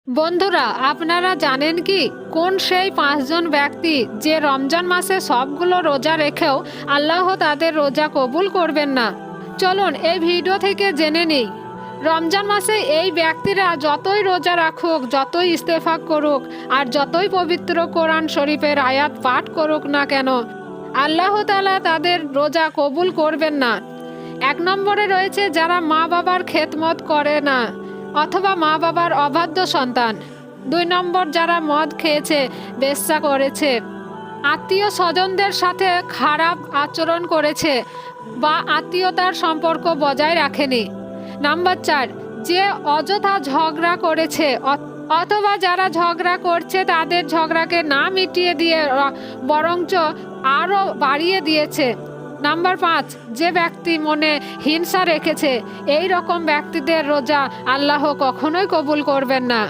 বন্ধুরা, আপনারা জানেন কি কোন সেই পাঁচজন ব্যক্তি যে রমজান মাসে সবগুলো রোজা রেখেও আল্লাহ তাদের রোজা কবুল করবেন না? চলুন এই ভিডিও থেকে জেনে নিই। রমজান মাসে এই ব্যক্তিরা যতই রোজা রাখুক, যতই ইস্তেফাক করুক, আর যতই পবিত্র কোরআন শরীফের আয়াত পাঠ করুক না কেন, আল্লাহ তাআলা তাদের রোজা কবুল করবেন না। এক নম্বরে রয়েছে যারা মা বাবার খেদমত করে না অথবা মা বাবার অবাধ্য সন্তান। দুই নম্বর যারা মদ খেয়েছে, বেশ্যা করেছে, আত্মীয় স্বজনদের সাথে খারাপ আচরণ করেছে বা আত্মীয়তার সম্পর্ক বজায় রাখেনি। নাম্বার চার, যে অযথা ঝগড়া করেছে অথবা যারা ঝগড়া করছে তাদের ঝগড়াকে না মিটিয়ে দিয়ে বরঞ্চ আরও বাড়িয়ে দিয়েছে। নাম্বার পাঁচ, যে ব্যক্তি মনে হিংসা রেখেছে। এই রকম ব্যক্তিদের রোজা আল্লাহ কখনোই কবুল করবেন না।